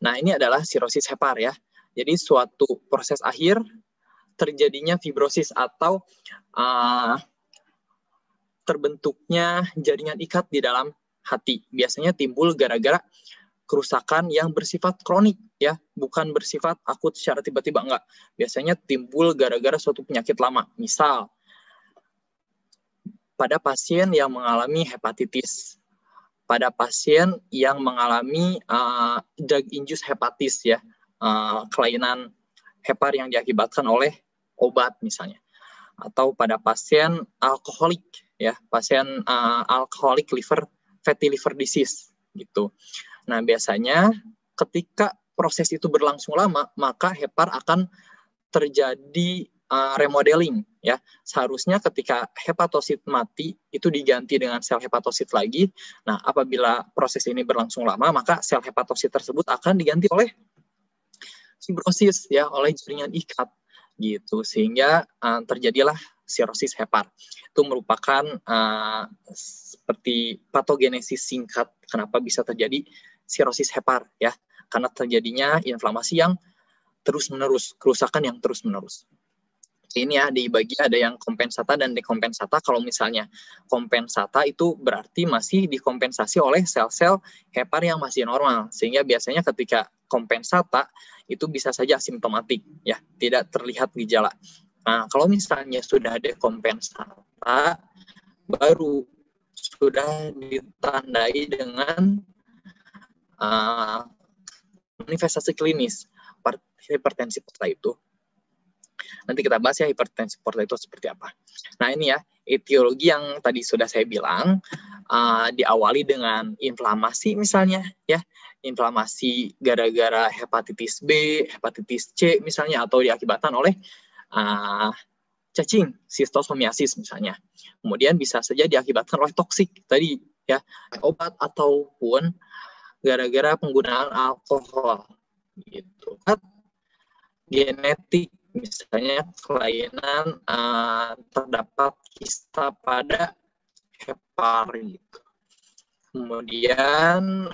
Nah, ini adalah sirosis hepar ya. Jadi suatu proses akhir terjadinya fibrosis atau terbentuknya jaringan ikat di dalam hati. Biasanya timbul gara-gara kerusakan yang bersifat kronik ya, bukan bersifat akut secara tiba-tiba, enggak. Biasanya timbul gara-gara suatu penyakit lama. Misal pada pasien yang mengalami hepatitis, pada pasien yang mengalami drug-induced hepatitis ya, kelainan hepar yang diakibatkan oleh obat misalnya, atau pada pasien alkoholik ya, pasien alcoholic fatty liver disease gitu. Nah, biasanya ketika proses itu berlangsung lama, maka hepar akan terjadi remodeling ya. Seharusnya ketika hepatosit mati itu diganti dengan sel hepatosit lagi. Nah, apabila proses ini berlangsung lama, maka sel hepatosit tersebut akan diganti oleh fibrosis ya, oleh jaringan ikat gitu, sehingga terjadilah sirosis hepar. Itu merupakan seperti patogenesis singkat kenapa bisa terjadi sirosis hepar ya, karena terjadinya inflamasi yang terus-menerus, kerusakan yang terus-menerus. Ini ya, dibagi ada yang kompensata dan dekompensata. Kalau misalnya kompensata itu berarti masih dikompensasi oleh sel-sel hepar yang masih normal, sehingga biasanya ketika kompensata itu bisa saja asimptomatik ya, tidak terlihat gejala. Nah, kalau misalnya sudah dekompensata, baru sudah ditandai dengan manifestasi klinis hipertensi porta itu. Nanti kita bahas ya hipertensi porta itu seperti apa. Nah, ini ya etiologi yang tadi sudah saya bilang, diawali dengan inflamasi misalnya ya, inflamasi gara-gara hepatitis B, hepatitis C misalnya, atau diakibatkan oleh cacing sistosomiasis misalnya. Kemudian bisa saja diakibatkan oleh toksik tadi ya, obat ataupun gara-gara penggunaan alkohol gitu. Genetik misalnya kelainan terdapat kista pada hepar gitu. Kemudian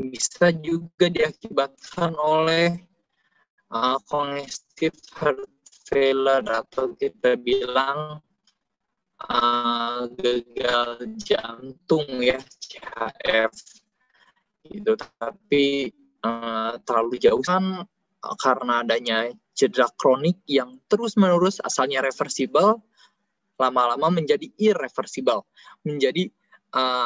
bisa juga diakibatkan oleh congestive heart failure atau kita bilang gagal jantung ya, CHF gitu. Tapi terlalu jauh kan karena adanya cedera kronik yang terus-menerus, asalnya reversible, lama-lama menjadi irreversible, menjadi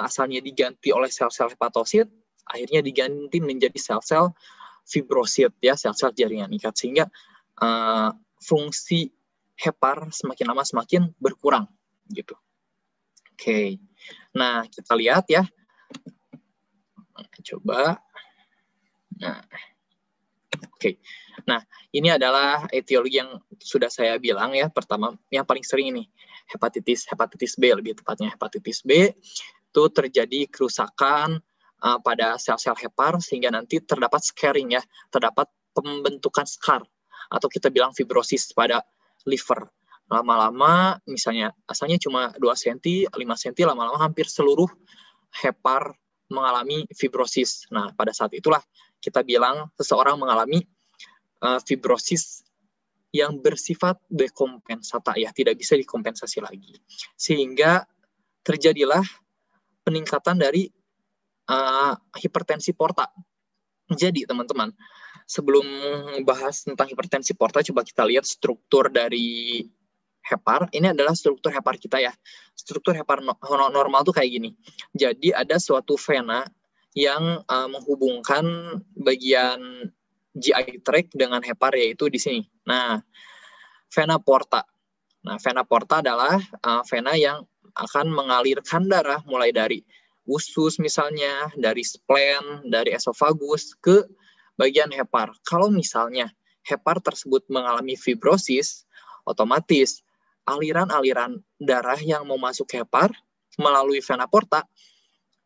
asalnya diganti oleh sel-sel hepatosit, akhirnya diganti menjadi sel-sel fibrosit ya, sel-sel jaringan ikat, sehingga fungsi hepar semakin lama semakin berkurang gitu. Oke. Nah, kita lihat ya. Coba. Nah. Oke. Nah, ini adalah etiologi yang sudah saya bilang ya. Pertama, yang paling sering ini hepatitis B, lebih tepatnya hepatitis B itu terjadi kerusakan pada sel-sel hepar sehingga nanti terdapat scarring ya, terdapat pembentukan scar atau kita bilang fibrosis pada liver. Lama-lama misalnya asalnya cuma 2 cm, 5 cm, lama-lama hampir seluruh hepar mengalami fibrosis. Nah, pada saat itulah kita bilang seseorang mengalami fibrosis yang bersifat dekompensata ya, tidak bisa dikompensasi lagi. Sehingga terjadilah peningkatan dari hipertensi porta. Jadi teman-teman, sebelum membahas tentang hipertensi porta, coba kita lihat struktur dari hepar. Ini adalah struktur hepar kita ya. Struktur hepar normal tuh kayak gini. Jadi ada suatu vena yang menghubungkan bagian GI tract dengan hepar, yaitu di sini. Nah, vena porta. Nah, vena porta adalah vena yang akan mengalirkan darah mulai dari usus misalnya, dari spleen, dari esofagus ke bagian hepar. Kalau misalnya hepar tersebut mengalami fibrosis, otomatis aliran-aliran darah yang mau masuk ke hepar melalui vena porta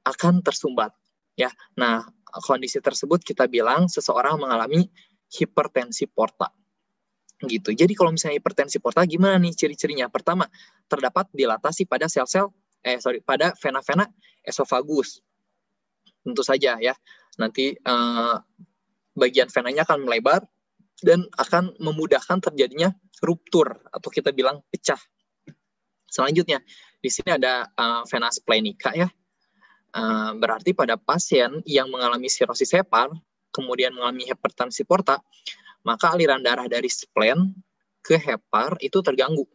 akan tersumbat. Ya, nah kondisi tersebut kita bilang seseorang mengalami hipertensi porta. Gitu. Jadi kalau misalnya hipertensi porta gimana nih ciri-cirinya? Pertama, terdapat dilatasi pada pada vena-vena esofagus. tentu saja ya, nanti bagian venanya akan melebar dan akan memudahkan terjadinya ruptur atau kita bilang pecah. Selanjutnya, di sini ada vena splenica ya. Berarti pada pasien yang mengalami sirosis hepar, kemudian mengalami hipertensi porta, maka aliran darah dari spleen ke hepar itu terganggu.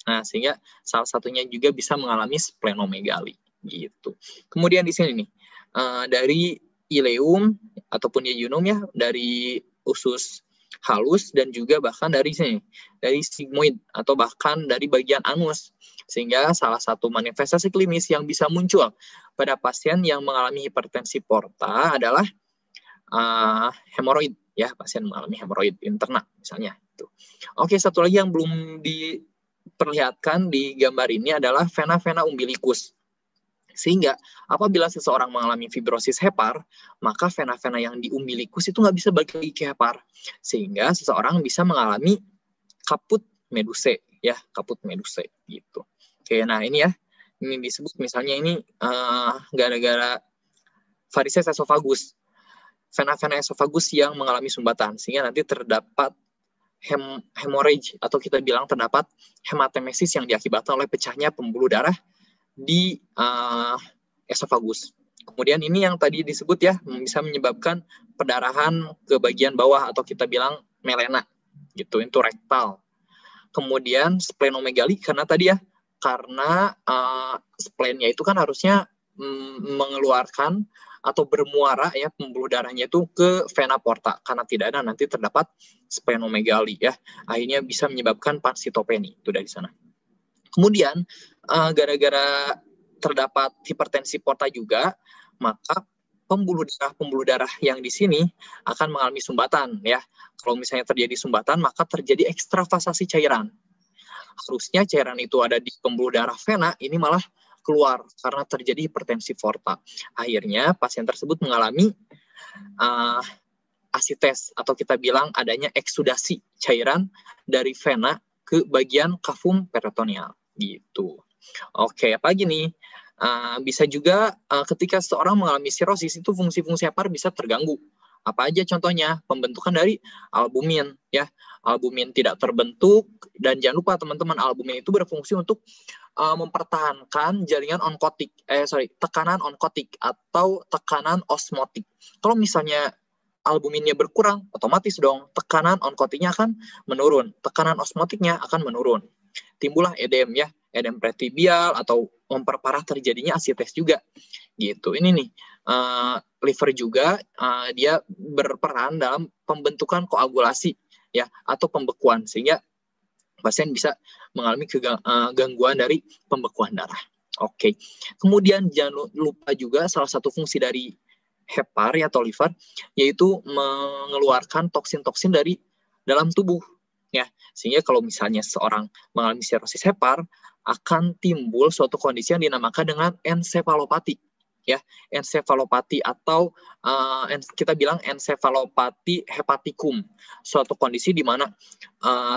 Nah, sehingga salah satunya juga bisa mengalami splenomegali gitu. Kemudian di sini nih, dari ileum ataupun ileum ya, dari usus halus dan juga bahkan dari sini, dari sigmoid atau bahkan dari bagian anus. Sehingga salah satu manifestasi klinis yang bisa muncul pada pasien yang mengalami hipertensi porta adalah hemoroid ya, pasien mengalami hemoroid interna misalnya. Oke, satu lagi yang belum diperlihatkan di gambar ini adalah vena-vena umbilikus. Sehingga apabila seseorang mengalami fibrosis hepar, maka vena-vena yang di umbilikus itu nggak bisa balik lagi ke hepar. Sehingga seseorang bisa mengalami kaput meduse, ya, kaput meduse gitu. Oke, nah ini ya, ini disebut misalnya ini gara-gara varises esofagus, vena-vena esofagus yang mengalami sumbatan, sehingga nanti terdapat hemorrhage atau kita bilang terdapat hematemesis yang diakibatkan oleh pecahnya pembuluh darah di esofagus. Kemudian ini yang tadi disebut ya, bisa menyebabkan perdarahan ke bagian bawah atau kita bilang melena gitu, itu rektal. Kemudian splenomegali karena tadi ya, karena splennya itu kan harusnya mengeluarkan atau bermuara ya pembuluh darahnya itu ke vena porta, karena tidak ada nanti terdapat splenomegali ya, akhirnya bisa menyebabkan pansitopeni itu dari sana. Kemudian gara-gara terdapat hipertensi porta juga, maka pembuluh darah yang di sini akan mengalami sumbatan ya. Kalau misalnya terjadi sumbatan, maka terjadi ekstravasasi cairan. Harusnya cairan itu ada di pembuluh darah vena, ini malah keluar karena terjadi hipertensi porta. Akhirnya pasien tersebut mengalami asites atau kita bilang adanya eksudasi cairan dari vena ke bagian kafum peritoneal gitu. Oke, apa lagi nih? Bisa juga ketika seseorang mengalami sirosis itu fungsi-fungsi hepar bisa terganggu. Apa aja contohnya? Pembentukan dari albumin ya. Albumin tidak terbentuk dan jangan lupa teman-teman, albumin itu berfungsi untuk mempertahankan jaringan tekanan onkotik atau tekanan osmotik. Kalau misalnya albuminnya berkurang, otomatis dong tekanan onkotiknya akan menurun, tekanan osmotiknya akan menurun. Timbullah edem ya, edem pretibial atau memperparah terjadinya asites juga gitu. Ini nih liver juga dia berperan dalam pembentukan koagulasi ya atau pembekuan, sehingga pasien bisa mengalami gangguan dari pembekuan darah. Oke. Kemudian jangan lupa juga salah satu fungsi dari hepar ya, atau liver, yaitu mengeluarkan toksin-toksin dari dalam tubuh ya, sehingga kalau misalnya seorang mengalami sirosis hepar akan timbul suatu kondisi yang dinamakan dengan ensefalopati ya, ensefalopati atau kita bilang ensefalopati hepatikum, suatu kondisi di mana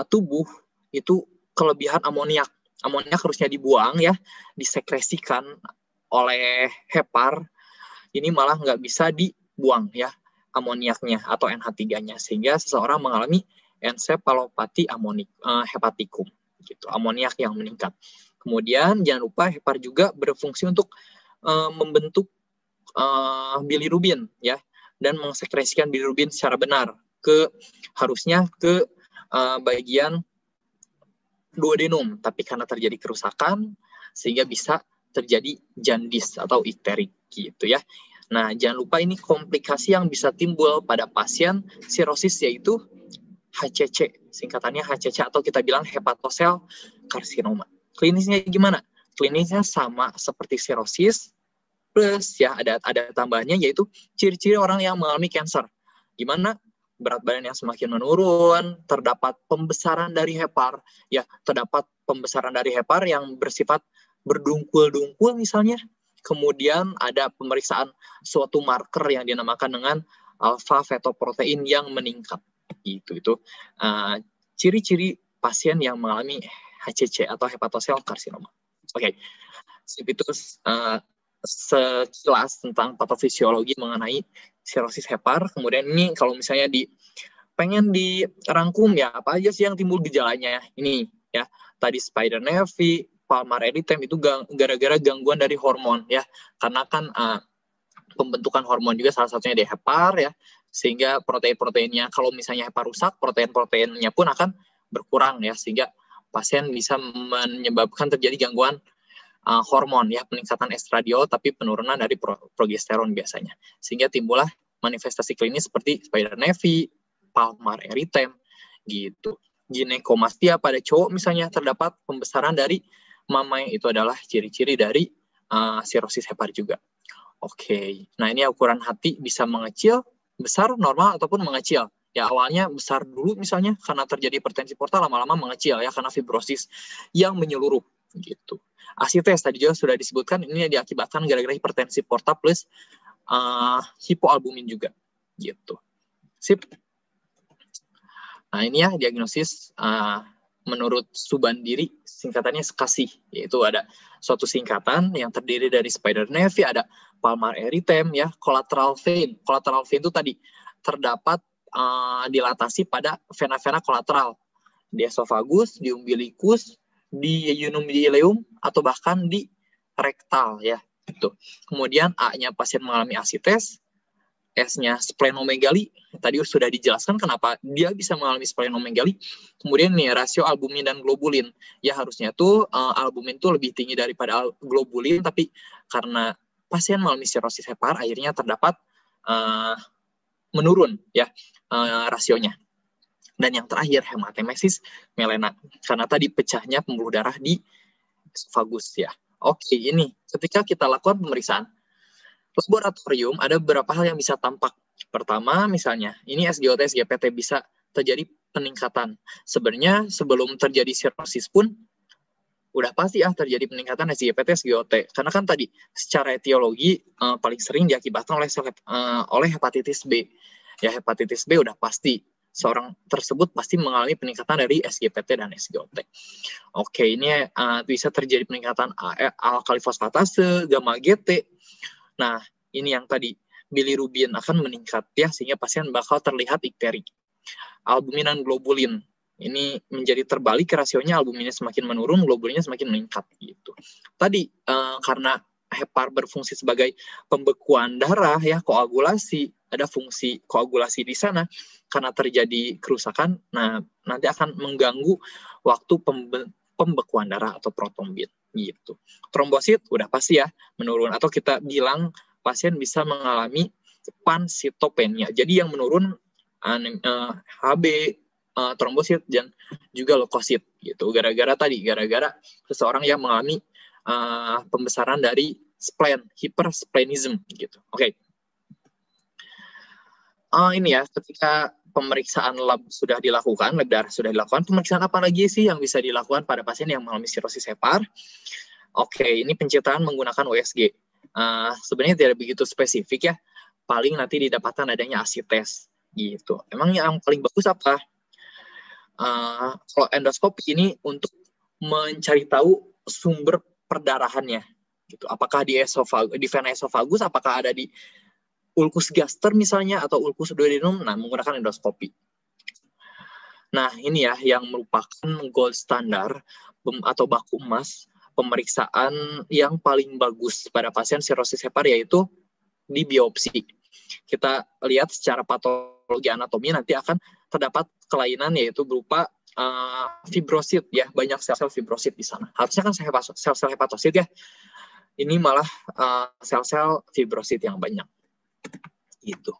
tubuh itu kelebihan amoniak harusnya dibuang ya, disekresikan oleh hepar, ini malah nggak bisa dibuang ya amoniaknya atau NH3-nya, sehingga seseorang mengalami ensefalopati hepatikum gitu, amoniak yang meningkat. Kemudian jangan lupa hepar juga berfungsi untuk membentuk bilirubin ya, dan mensekresikan bilirubin secara benar harusnya ke bagian duodenum, tapi karena terjadi kerusakan sehingga bisa terjadi jandis atau ikterik gitu ya. Nah, jangan lupa ini komplikasi yang bisa timbul pada pasien sirosis, yaitu HCC, singkatannya HCC atau kita bilang hepatosel karsinoma. Klinisnya gimana? Klinisnya sama seperti sirosis, plus ya ada tambahannya, yaitu ciri-ciri orang yang mengalami kanker. Gimana? Berat badan yang semakin menurun, terdapat pembesaran dari hepar, ya terdapat pembesaran dari hepar yang bersifat berdungkul-dungkul misalnya. Kemudian ada pemeriksaan suatu marker yang dinamakan dengan alfa fetoprotein yang meningkat. Itu ciri-ciri pasien yang mengalami HCC atau hepatosel karsinoma. Oke. Itu sekilas tentang patofisiologi mengenai sirosis hepar. Kemudian ini kalau misalnya pengen dirangkum ya apa aja sih yang timbul gejalanya. Ini ya, tadi spider nevi, palmar erythema itu gara-gara gangguan dari hormon ya. Karena kan pembentukan hormon juga salah satunya di hepar ya. Sehingga protein-proteinnya, kalau misalnya hepar rusak, protein-proteinnya pun akan berkurang ya, sehingga pasien bisa menyebabkan terjadi gangguan hormon ya, peningkatan estradiol tapi penurunan dari progesteron biasanya, sehingga timbullah manifestasi klinis seperti spider nevi, palmar erythema gitu. Ginekomastia pada cowok misalnya terdapat pembesaran dari mama, yang itu adalah ciri-ciri dari sirosis hepar juga. Oke, nah ini ukuran hati bisa mengecil, besar, normal, ataupun mengecil. Ya awalnya besar dulu misalnya karena terjadi hipertensi porta, lama-lama mengecil ya karena fibrosis yang menyeluruh gitu. Asites tadi juga sudah disebutkan, ini diakibatkan gara-gara hipertensi porta plus hipoalbumin juga gitu. Sip. Nah ini ya diagnosis menurut Subandiri, singkatannya SCASI, yaitu ada suatu singkatan yang terdiri dari spider nevi, ada palmar erythema ya, collateral vein. Collateral vein itu tadi terdapat dilatasi pada vena-vena kolateral di esofagus, di umbilikus, di yunum di ileum, atau bahkan di rektal ya. Itu. Kemudian A-nya pasien mengalami asites, S-nya splenomegali. Tadi sudah dijelaskan kenapa dia bisa mengalami splenomegali. Kemudian nih rasio albumin dan globulin. Ya harusnya tuh albumin tuh lebih tinggi daripada globulin, tapi karena pasien mengalami sirosis hepar, akhirnya terdapat menurun ya rasionya. Dan yang terakhir hematemesis melena, karena tadi pecahnya pembuluh darah di esofagus ya. Oke, ini ketika kita lakukan pemeriksaan laboratorium, ada beberapa hal yang bisa tampak. Pertama, misalnya, ini SGOT, SGPT bisa terjadi peningkatan. Sebenarnya sebelum terjadi sirosis pun, udah pasti terjadi peningkatan SGPT, SGOT. Karena kan tadi, secara etiologi, paling sering diakibatkan oleh hepatitis B. Ya, hepatitis B udah pasti. Seorang tersebut pasti mengalami peningkatan dari SGPT dan SGOT. Oke, ini bisa terjadi peningkatan alkali fosfatase, gamma GT. Nah, ini yang tadi, bilirubin akan meningkat ya, sehingga pasien bakal terlihat ikterik. Albumin dan globulin, ini menjadi terbalik, rasionya albuminnya semakin menurun, globulinnya semakin meningkat gitu. Tadi, karena hepar berfungsi sebagai pembekuan darah ya, koagulasi, ada fungsi koagulasi di sana, karena terjadi kerusakan, nah nanti akan mengganggu waktu pembekuan darah atau protrombin gitu. Trombosit udah pasti ya menurun, atau kita bilang pasien bisa mengalami pansitopenia. Jadi yang menurun HB, trombosit, dan juga leukosit gitu. Gara-gara seseorang yang mengalami pembesaran dari spleen, hipersplenism gitu. Oke. Ini ya, ketika pemeriksaan lab sudah dilakukan, lab darah sudah dilakukan, pemeriksaan apa lagi sih yang bisa dilakukan pada pasien yang mengalami sirosis hepar? Oke, ini pencitraan menggunakan USG. Sebenarnya tidak begitu spesifik ya, paling nanti didapatkan adanya asites gitu. Emang yang paling bagus apa? Kalau endoskopi ini untuk mencari tahu sumber perdarahannya gitu. Apakah di vena esofagus, apakah ada di ulkus gaster misalnya, atau ulkus duodenum, nah menggunakan endoskopi. Nah ini ya yang merupakan gold standar atau baku emas pemeriksaan yang paling bagus pada pasien sirosis hepar, yaitu di biopsi. Kita lihat secara patologi anatomi nanti akan terdapat kelainan, yaitu berupa fibrosit ya, banyak sel-sel fibrosit di sana. Harusnya kan sel-sel hepatosit ya, ini malah sel-sel fibrosit yang banyak. Gitu.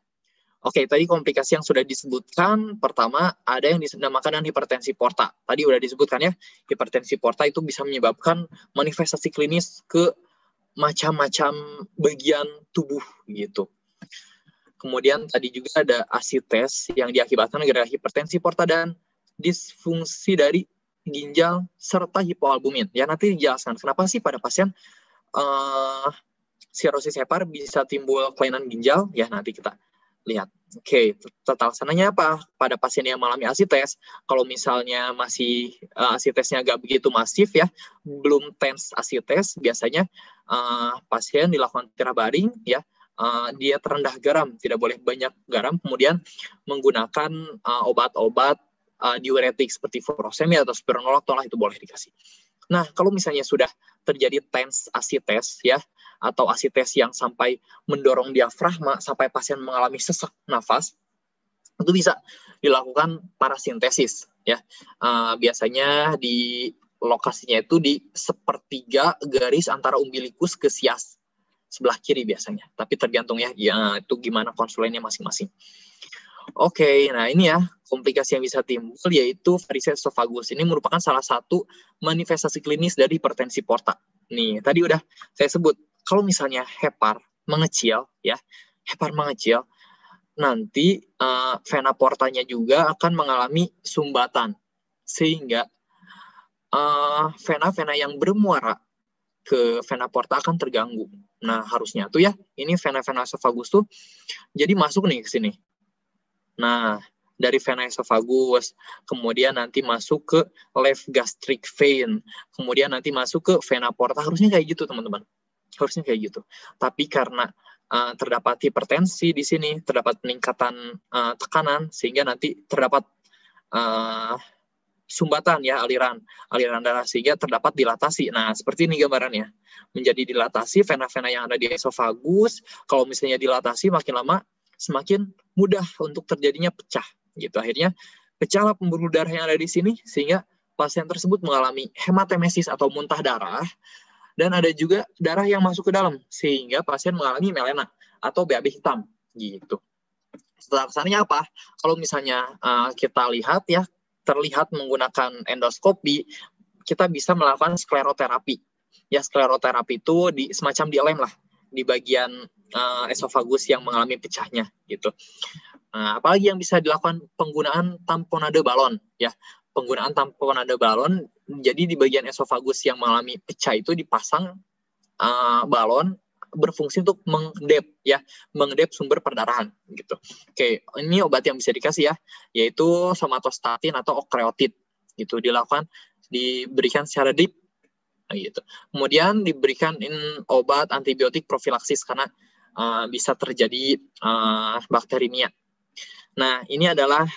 Oke, tadi komplikasi yang sudah disebutkan, pertama ada yang dinamakan dengan hipertensi porta. Tadi udah disebutkan ya, hipertensi porta itu bisa menyebabkan manifestasi klinis ke macam-macam bagian tubuh gitu. Kemudian tadi juga ada asites yang diakibatkan gara-gara hipertensi porta dan disfungsi dari ginjal serta hipoalbumin. Ya nanti dijelaskan kenapa sih pada pasien sirosis hepar bisa timbul kelainan ginjal, ya nanti kita lihat. Oke, tata laksananya apa? Pada pasien yang mengalami asites, kalau misalnya masih asitesnya nggak begitu masif ya, belum tense asites, biasanya pasien dilakukan tirabaring ya, dia terendah garam, tidak boleh banyak garam, kemudian menggunakan obat-obat diuretik seperti furosemid atau spironolactol itu boleh dikasih. Nah, kalau misalnya sudah terjadi tense asites ya, atau asites yang sampai mendorong diafragma sampai pasien mengalami sesak nafas, itu bisa dilakukan parasintesis ya. Biasanya di lokasinya itu di sepertiga garis antara umbilikus ke sias sebelah kiri biasanya. Tapi tergantung ya itu gimana konsulennya masing-masing. Oke, nah ini ya komplikasi yang bisa timbul yaitu varises esophagus. Ini merupakan salah satu manifestasi klinis dari hipertensi porta. Nih, tadi udah saya sebut kalau misalnya hepar mengecil ya, hepar mengecil, nanti vena portanya juga akan mengalami sumbatan sehingga vena-vena yang bermuara ke vena porta akan terganggu. Nah, harusnya tuh ya, ini vena-vena esophagus tuh jadi masuk nih ke sini. Nah, dari vena esophagus, kemudian nanti masuk ke left gastric vein, kemudian nanti masuk ke vena porta, harusnya kayak gitu teman-teman. Harusnya kayak gitu. Tapi karena terdapat hipertensi di sini, terdapat peningkatan tekanan, sehingga nanti terdapat sumbatan ya, aliran darah, sehingga terdapat dilatasi. Nah, seperti ini gambarannya. Menjadi dilatasi vena-vena yang ada di esophagus, kalau misalnya dilatasi makin lama semakin mudah untuk terjadinya pecah gitu. Akhirnya pecahlah pembuluh darah yang ada di sini sehingga pasien tersebut mengalami hematemesis atau muntah darah, dan ada juga darah yang masuk ke dalam sehingga pasien mengalami melena atau BAB hitam gitu. Setelah kesannya apa? Kalau misalnya kita lihat ya, terlihat menggunakan endoskopi, kita bisa melakukan skleroterapi. Ya, skleroterapi itu semacam dilem lah di bagian esophagus yang mengalami pecahnya gitu. Apalagi yang bisa dilakukan, penggunaan tamponade balon ya. Penggunaan tamponade balon, jadi di bagian esophagus yang mengalami pecah itu dipasang balon berfungsi untuk mengedep sumber perdarahan gitu. Oke, ini obat yang bisa dikasih ya, yaitu somatostatin atau okreotid gitu, diberikan secara drip gitu. Kemudian diberikan obat antibiotik profilaksis karena bisa terjadi bakterimia. Nah, ini adalah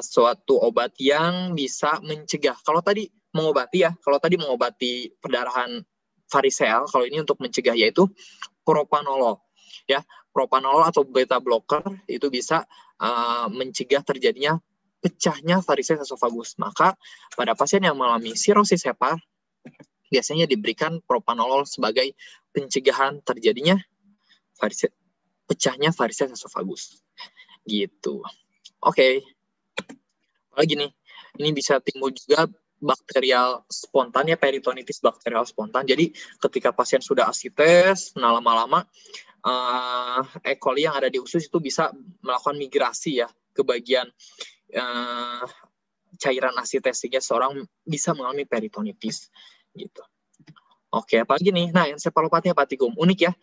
suatu obat yang bisa mencegah. Kalau tadi mengobati perdarahan variseal, kalau ini untuk mencegah yaitu propanolol. Ya, propanolol atau beta blocker itu bisa mencegah terjadinya pecahnya varises esophagus. Maka pada pasien yang mengalami sirosis hepar biasanya diberikan propanolol sebagai pencegahan terjadinya pecahnya varises esophagus. Gitu. Oke. Apalagi nih, ini bisa timbul juga bakterial spontan ya, peritonitis bakterial spontan. Jadi ketika pasien sudah asites, lama-lama E. coli yang ada di usus itu bisa melakukan migrasi ya ke bagian cairan asites sehingga seorang bisa mengalami peritonitis gitu. Oke, apalagi nih? Nah, ensefalopati hepatikum unik ya.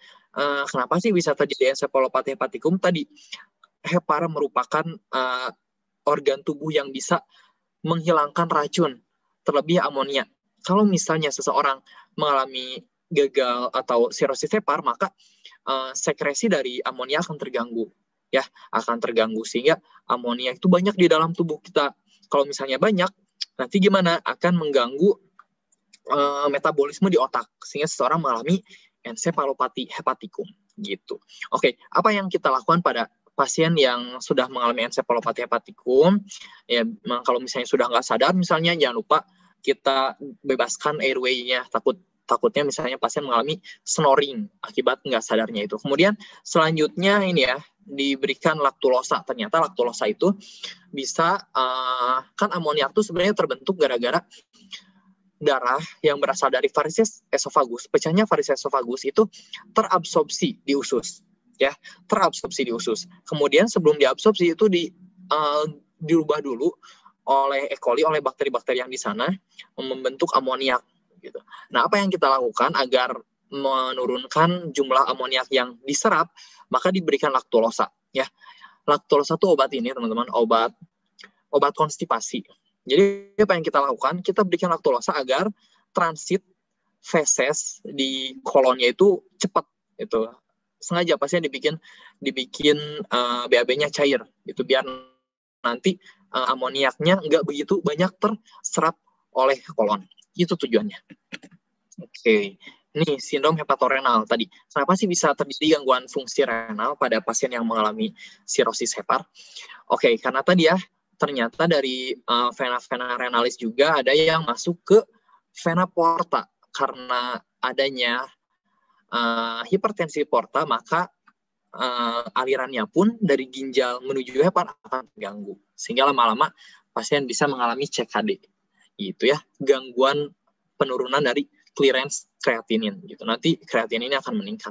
Kenapa sih bisa terjadi ensefalopati hepatikum? Tadi hepar merupakan organ tubuh yang bisa menghilangkan racun, terlebih amonia. Kalau misalnya seseorang mengalami gagal atau sirosis hepar, maka sekresi dari amonia akan terganggu, ya, sehingga amonia itu banyak di dalam tubuh kita. Kalau misalnya banyak, nanti gimana? Akan mengganggu metabolisme di otak, sehingga seseorang mengalami ensefalopati hepatikum, gitu. Oke, apa yang kita lakukan pada pasien yang sudah mengalami ensefalopati hepatikum, ya kalau misalnya sudah nggak sadar, misalnya jangan lupa kita bebaskan airway-nya, takutnya misalnya pasien mengalami snoring akibat nggak sadarnya itu. Kemudian selanjutnya ini ya, diberikan laktulosa. Ternyata laktulosa itu bisa, kan amoniak itu sebenarnya terbentuk gara-gara darah yang berasal dari varises esophagus. Pecahnya varises esophagus itu terabsorpsi di usus. Ya, terabsorpsi di usus. Kemudian sebelum diabsorpsi itu dirubah dulu oleh E. coli, oleh bakteri-bakteri yang di sana membentuk amoniak gitu. Nah, apa yang kita lakukan agar menurunkan jumlah amoniak yang diserap, maka diberikan laktulosa ya. Laktosa itu obat ini, teman-teman, obat konstipasi. Jadi apa yang kita lakukan? Kita berikan laktosa agar transit feses di kolonnya itu cepat. Itu sengaja pasien dibikin BAB-nya cair, itu biar nanti amoniaknya nggak begitu banyak terserap oleh kolon. Itu tujuannya. Oke. Ini sindrom hepatorenal tadi. Kenapa sih bisa terjadi gangguan fungsi renal pada pasien yang mengalami sirosis hepar? Oke, karena tadi ya, ternyata dari vena renalis juga ada yang masuk ke vena porta. Karena adanya hipertensi porta, maka alirannya pun dari ginjal menuju hepar akan terganggu. Sehingga lama-lama pasien bisa mengalami CKD. Gitu ya, gangguan penurunan dari clearance kreatinin gitu. Nanti kreatinin ini akan meningkat.